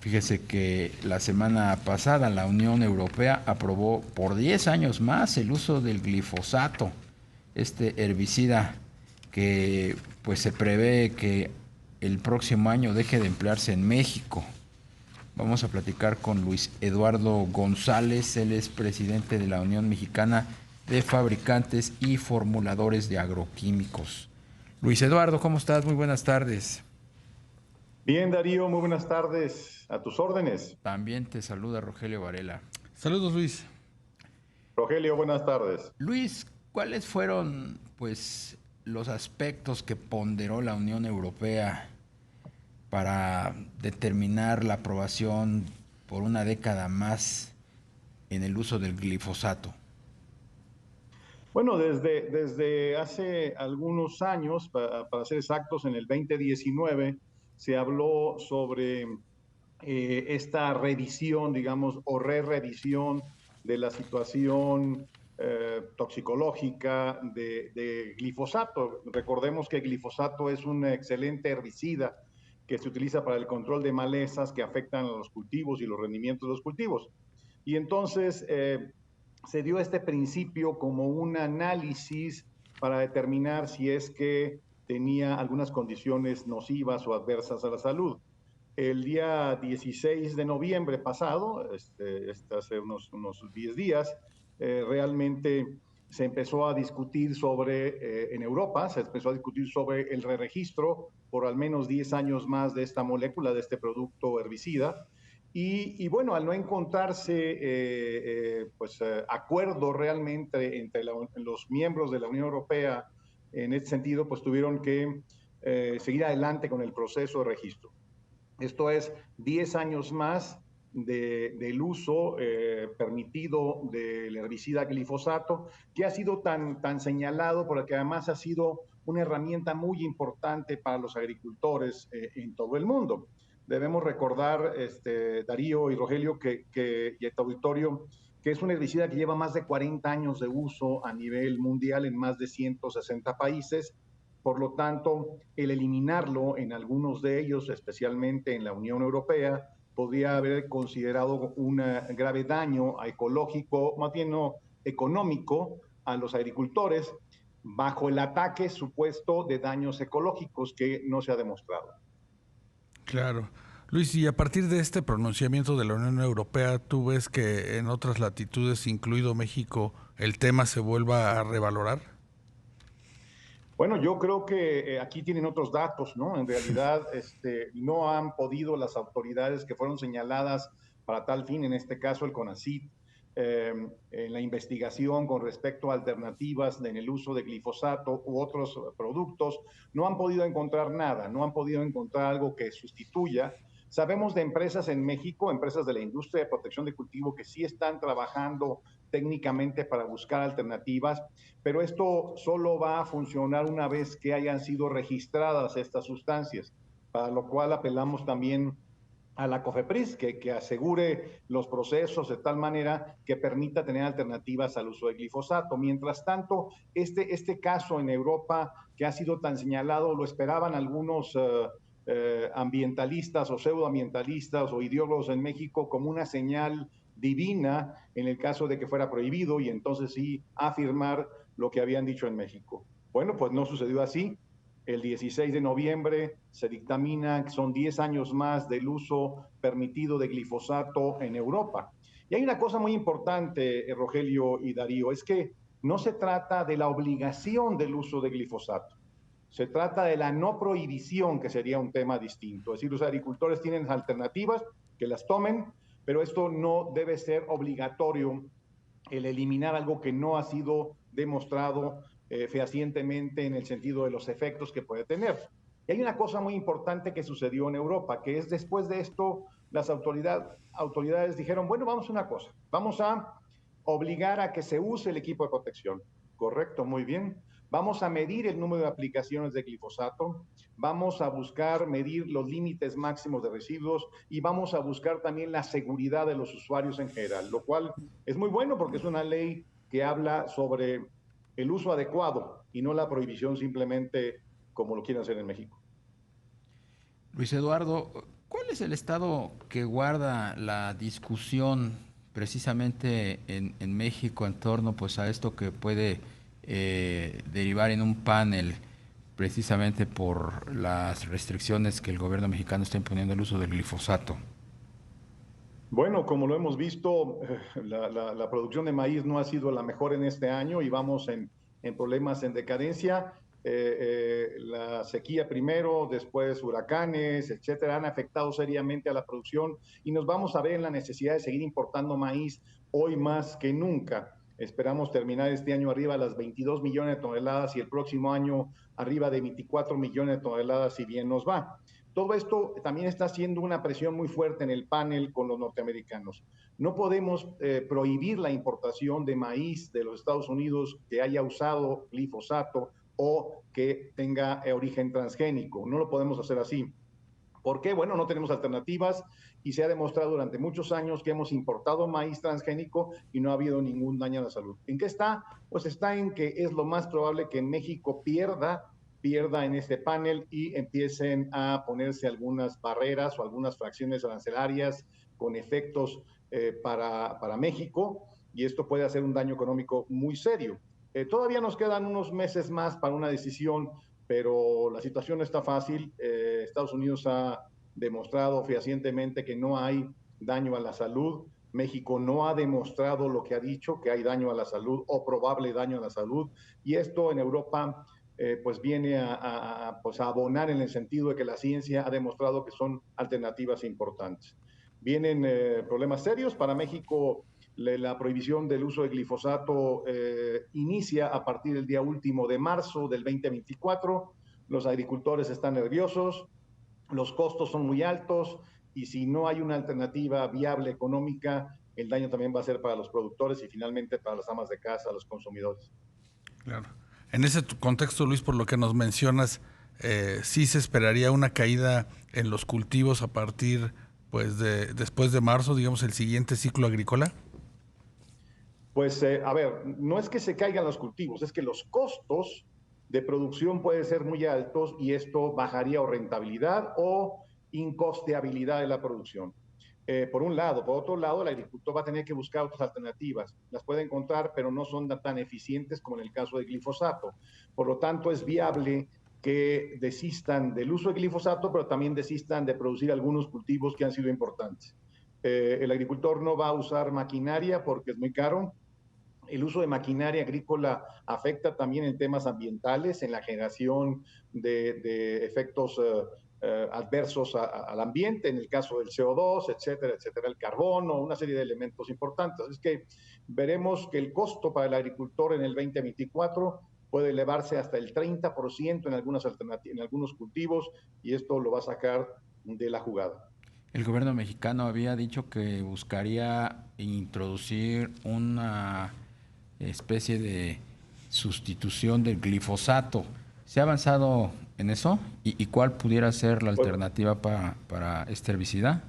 Fíjese que la semana pasada la Unión Europea aprobó por 10 años más el uso del glifosato, este herbicida que pues se prevé que el próximo año deje de emplearse en México. Vamos a platicar con Luis Eduardo González, él es presidente de la Unión Mexicana de Fabricantes y Formuladores de Agroquímicos. Luis Eduardo, ¿cómo estás? Muy buenas tardes. Bien, Darío, muy buenas tardes. A tus órdenes. También te saluda Rogelio Varela. Saludos, Luis. Rogelio, buenas tardes. Luis, ¿cuáles fueron pues los aspectos que ponderó la Unión Europea para determinar la aprobación por una década más en el uso del glifosato? Bueno, desde hace algunos años, para ser exactos, en el 2019, se habló sobre esta revisión, digamos, o re-revisión de la situación toxicológica de glifosato. Recordemos que glifosato es un excelente herbicida que se utiliza para el control de malezas que afectan a los cultivos y los rendimientos de los cultivos. Y entonces se dio este principio como un análisis para determinar si es que tenía algunas condiciones nocivas o adversas a la salud. El día 16 de noviembre pasado, hace unos 10 días, realmente se empezó a discutir en Europa, se empezó a discutir sobre el re-registro por al menos 10 años más de esta molécula, de este producto herbicida. Y bueno, al no encontrarse acuerdo realmente entre los miembros de la Unión Europea en este sentido, pues tuvieron que seguir adelante con el proceso de registro. Esto es 10 años más del uso permitido del herbicida glifosato, que ha sido tan señalado porque además ha sido una herramienta muy importante para los agricultores en todo el mundo. Debemos recordar, Darío y Rogelio, y este auditorio, que es un herbicida que lleva más de 40 años de uso a nivel mundial en más de 160 países. Por lo tanto, el eliminarlo en algunos de ellos, especialmente en la Unión Europea, podría haber considerado un grave daño ecológico, más bien no económico, a los agricultores, bajo el ataque supuesto de daños ecológicos que no se ha demostrado. Claro. Luis, y a partir de este pronunciamiento de la Unión Europea, ¿tú ves que en otras latitudes, incluido México, el tema se vuelva a revalorar? Bueno, yo creo que aquí tienen otros datos, ¿no? En realidad, no han podido las autoridades que fueron señaladas para tal fin, en este caso el CONACYT, en la investigación con respecto a alternativas en el uso de glifosato u otros productos, no han podido encontrar nada, no han podido encontrar algo que sustituya. Sabemos de empresas en México, empresas de la industria de protección de cultivo, que sí están trabajando técnicamente para buscar alternativas, pero esto solo va a funcionar una vez que hayan sido registradas estas sustancias, para lo cual apelamos también a la COFEPRIS, que asegure los procesos de tal manera que permita tener alternativas al uso de glifosato. Mientras tanto, este caso en Europa que ha sido tan señalado, lo esperaban algunos ambientalistas o pseudoambientalistas o ideólogos en México como una señal divina en el caso de que fuera prohibido y entonces sí afirmar lo que habían dicho en México. Bueno, pues no sucedió así. El 16 de noviembre se dictamina que son 10 años más del uso permitido de glifosato en Europa. Y hay una cosa muy importante, Rogelio y Darío, es que no se trata de la obligación del uso de glifosato. Se trata de la no prohibición, que sería un tema distinto. Es decir, los agricultores tienen alternativas, que las tomen, pero esto no debe ser obligatorio, el eliminar algo que no ha sido demostrado fehacientemente en el sentido de los efectos que puede tener. Y hay una cosa muy importante que sucedió en Europa, que es después de esto, las autoridades dijeron, bueno, vamos a una cosa, vamos a obligar a que se use el equipo de protección. Correcto, muy bien. Vamos a medir el número de aplicaciones de glifosato, vamos a buscar medir los límites máximos de residuos y vamos a buscar también la seguridad de los usuarios en general, lo cual es muy bueno porque es una ley que habla sobre el uso adecuado y no la prohibición simplemente como lo quieren hacer en México. Luis Eduardo, ¿cuál es el estado que guarda la discusión precisamente en México en torno pues a esto que puede derivar en un panel precisamente por las restricciones que el gobierno mexicano está imponiendo al uso del glifosato? Bueno, como lo hemos visto, la producción de maíz no ha sido la mejor en este año y vamos en problemas en decadencia. La sequía primero, después huracanes, etcétera, han afectado seriamente a la producción y nos vamos a ver en la necesidad de seguir importando maíz hoy más que nunca. Esperamos terminar este año arriba de las 22 millones de toneladas y el próximo año arriba de 24 millones de toneladas si bien nos va. Todo esto también está haciendo una presión muy fuerte en el panel con los norteamericanos. No podemos prohibir la importación de maíz de los Estados Unidos que haya usado glifosato o que tenga origen transgénico. No lo podemos hacer así. ¿Por qué? Bueno, no tenemos alternativas y se ha demostrado durante muchos años que hemos importado maíz transgénico y no ha habido ningún daño a la salud. ¿En qué está? Pues está en que es lo más probable que México pierda en este panel y empiecen a ponerse algunas barreras o algunas fracciones arancelarias con efectos para México y esto puede hacer un daño económico muy serio. Todavía nos quedan unos meses más para una decisión, pero la situación no está fácil. Estados Unidos ha demostrado fehacientemente que no hay daño a la salud. México no ha demostrado lo que ha dicho, que hay daño a la salud o probable daño a la salud. Y esto en Europa pues viene pues a abonar en el sentido de que la ciencia ha demostrado que son alternativas importantes. Vienen problemas serios para México. La prohibición del uso de glifosato inicia a partir del día último de marzo del 2024. Los agricultores están nerviosos, los costos son muy altos y si no hay una alternativa viable económica, el daño también va a ser para los productores y finalmente para las amas de casa, los consumidores. Claro. En ese contexto, Luis, por lo que nos mencionas, sí se esperaría una caída en los cultivos a partir, pues, después de marzo, digamos, el siguiente ciclo agrícola. Pues, a ver, no es que se caigan los cultivos, es que los costos de producción pueden ser muy altos y esto bajaría o rentabilidad o incosteabilidad de la producción. Por un lado. Por otro lado, el agricultor va a tener que buscar otras alternativas. Las puede encontrar, pero no son tan eficientes como en el caso del glifosato. Por lo tanto, es viable que desistan del uso de glifosato, pero también desistan de producir algunos cultivos que han sido importantes. El agricultor no va a usar maquinaria porque es muy caro. El uso de maquinaria agrícola afecta también en temas ambientales, en la generación de efectos adversos al ambiente, en el caso del CO2, etcétera, etcétera, el carbono, una serie de elementos importantes. Es que veremos que el costo para el agricultor en el 2024 puede elevarse hasta el 30% en algunos cultivos y esto lo va a sacar de la jugada. El gobierno mexicano había dicho que buscaría introducir una especie de sustitución del glifosato. ¿Se ha avanzado en eso? ¿Y cuál pudiera ser la alternativa para este herbicida?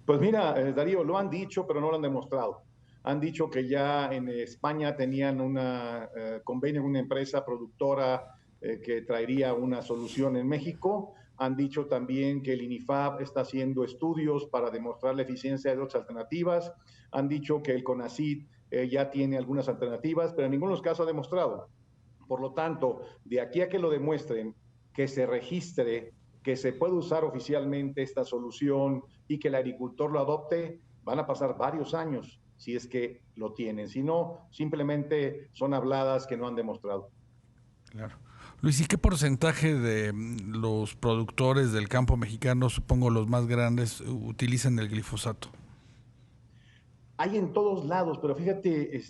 Pues mira, Darío, lo han dicho, pero no lo han demostrado. Han dicho que ya en España tenían una convenio con una empresa productora que traería una solución en México. Han dicho también que el INIFAP está haciendo estudios para demostrar la eficiencia de otras alternativas. Han dicho que el CONACYT ya tiene algunas alternativas, pero en ninguno de los casos ha demostrado. Por lo tanto, de aquí a que lo demuestren, que se registre, que se puede usar oficialmente esta solución y que el agricultor lo adopte, van a pasar varios años si es que lo tienen. Si no, simplemente son habladas que no han demostrado. Claro. Luis, ¿y qué porcentaje de los productores del campo mexicano, supongo los más grandes, utilizan el glifosato? Hay en todos lados, pero fíjate,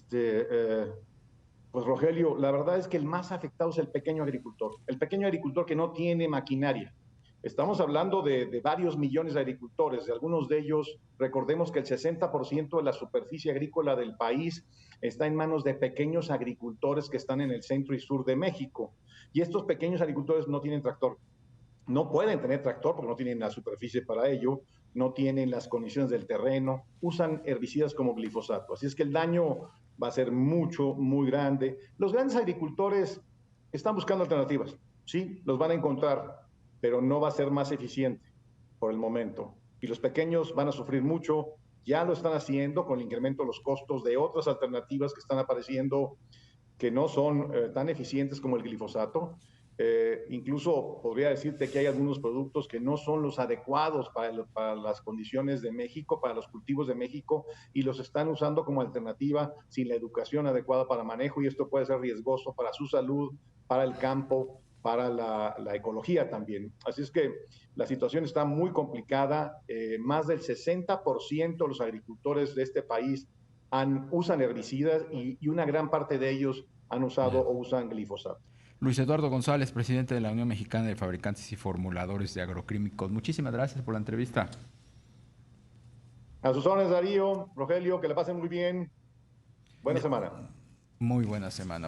pues Rogelio, la verdad es que el más afectado es el pequeño agricultor que no tiene maquinaria. Estamos hablando de varios millones de agricultores, de algunos de ellos, recordemos que el 60% de la superficie agrícola del país está en manos de pequeños agricultores que están en el centro y sur de México. Y estos pequeños agricultores no tienen tractor, no pueden tener tractor porque no tienen la superficie para ello, no tienen las condiciones del terreno, usan herbicidas como glifosato. Así es que el daño va a ser muy grande. Los grandes agricultores están buscando alternativas, sí, los van a encontrar, pero no va a ser más eficiente por el momento. y los pequeños van a sufrir mucho. Ya lo están haciendo con el incremento de los costos de otras alternativas que están apareciendo que no son tan eficientes como el glifosato. Incluso podría decirte que hay algunos productos que no son los adecuados para las condiciones de México, para los cultivos de México, y los están usando como alternativa sin la educación adecuada para manejo, y esto puede ser riesgoso para su salud, para el campo, para la ecología también. Así es que la situación está muy complicada. Más del 60% de los agricultores de este país usan herbicidas y una gran parte de ellos han usado o usan glifosato. Luis Eduardo González, presidente de la Unión Mexicana de Fabricantes y Formuladores de Agroquímicos. Muchísimas gracias por la entrevista. A sus órdenes, Darío, Rogelio, que le pasen muy bien. Buena semana. Muy buena semana.